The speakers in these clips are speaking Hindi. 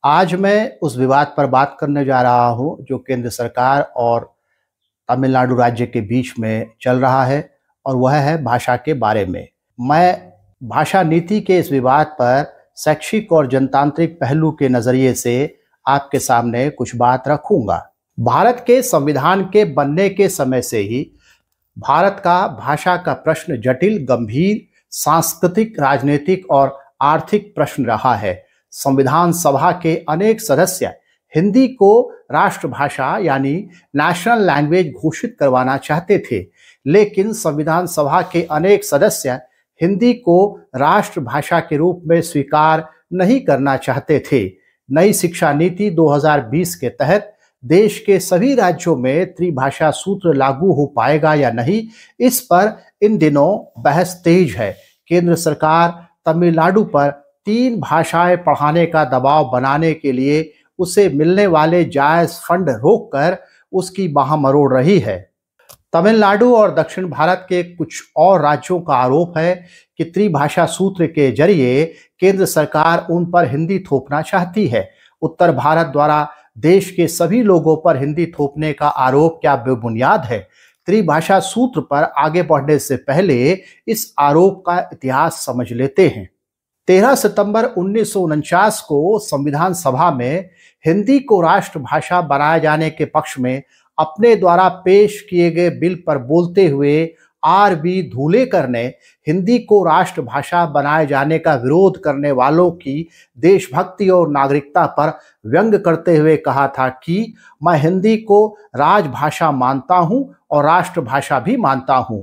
आज मैं उस विवाद पर बात करने जा रहा हूं जो केंद्र सरकार और तमिलनाडु राज्य के बीच में चल रहा है और वह है भाषा के बारे में। मैं भाषा नीति के इस विवाद पर शैक्षिक और जनतांत्रिक पहलू के नजरिए से आपके सामने कुछ बात रखूंगा। भारत के संविधान के बनने के समय से ही भारत का भाषा का प्रश्न जटिल, गंभीर, सांस्कृतिक, राजनीतिक और आर्थिक प्रश्न रहा है। संविधान सभा के अनेक सदस्य हिंदी को राष्ट्रभाषा यानी नेशनल लैंग्वेज घोषित करवाना चाहते थे, लेकिन संविधान सभा के अनेक सदस्य हिंदी को राष्ट्रभाषा के रूप में स्वीकार नहीं करना चाहते थे। नई शिक्षा नीति 2020 के तहत देश के सभी राज्यों में त्रिभाषा सूत्र लागू हो पाएगा या नहीं, इस पर इन दिनों बहस तेज है। केंद्र सरकार तमिलनाडु पर 3 भाषाएं पढ़ाने का दबाव बनाने के लिए उसे मिलने वाले जायज फंड रोककर उसकी बाह मरोड़ रही है। तमिलनाडु और दक्षिण भारत के कुछ और राज्यों का आरोप है कि त्रिभाषा सूत्र के जरिए केंद्र सरकार उन पर हिंदी थोपना चाहती है। उत्तर भारत द्वारा देश के सभी लोगों पर हिंदी थोपने का आरोप क्या बेबुनियाद है? त्रिभाषा सूत्र पर आगे बढ़ने से पहले इस आरोप का इतिहास समझ लेते हैं। 13 सितंबर 1949 को संविधान सभा में हिंदी को राष्ट्रभाषा बनाए जाने के पक्ष में अपने द्वारा पेश किए गए बिल पर बोलते हुए आर.बी. धूलेकर ने हिंदी को राष्ट्रभाषा बनाए जाने का विरोध करने वालों की देशभक्ति और नागरिकता पर व्यंग करते हुए कहा था कि मैं हिंदी को राजभाषा मानता हूं और राष्ट्रभाषा भी मानता हूं।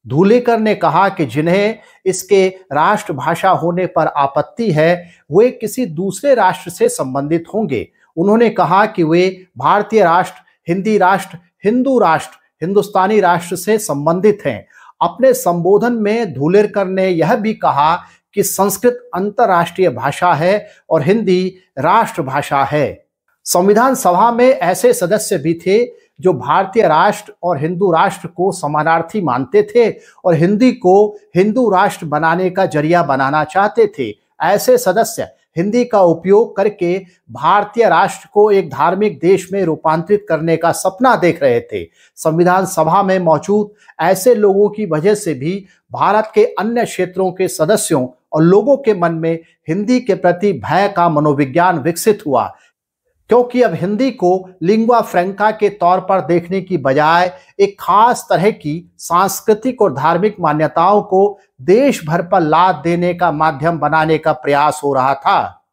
धूलेकर ने कहा कि जिन्हें इसके राष्ट्रभाषा होने पर आपत्ति है वे किसी दूसरे राष्ट्र से संबंधित होंगे। उन्होंने कहा कि वे भारतीय राष्ट्र, हिंदी राष्ट्र, हिंदू राष्ट्र, हिंदुस्तानी राष्ट्र से संबंधित हैं। अपने संबोधन में धूलेकर ने यह भी कहा कि संस्कृत अंतर्राष्ट्रीय भाषा है और हिंदी राष्ट्रभाषा है। संविधान सभा में ऐसे सदस्य भी थे जो भारतीय राष्ट्र और हिंदू राष्ट्र को समानार्थी मानते थे और हिंदी को हिंदू राष्ट्र बनाने का जरिया बनाना चाहते थे। ऐसे सदस्य हिंदी का उपयोग करके भारतीय राष्ट्र को एक धार्मिक देश में रूपांतरित करने का सपना देख रहे थे। संविधान सभा में मौजूद ऐसे लोगों की वजह से भी भारत के अन्य क्षेत्रों के सदस्यों और लोगों के मन में हिंदी के प्रति भय का मनोविज्ञान विकसित हुआ, क्योंकि अब हिंदी को लिंगुआ फ्रैंका के तौर पर देखने की बजाय एक खास तरह की सांस्कृतिक और धार्मिक मान्यताओं को देश भर पर लाद देने का माध्यम बनाने का प्रयास हो रहा था।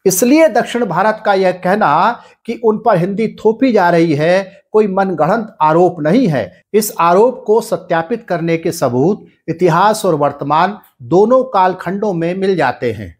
इसलिए दक्षिण भारत का यह कहना कि उन पर हिंदी थोपी जा रही है कोई मनगढ़ंत आरोप नहीं है। इस आरोप को सत्यापित करने के सबूत इतिहास और वर्तमान दोनों कालखंडों में मिल जाते हैं।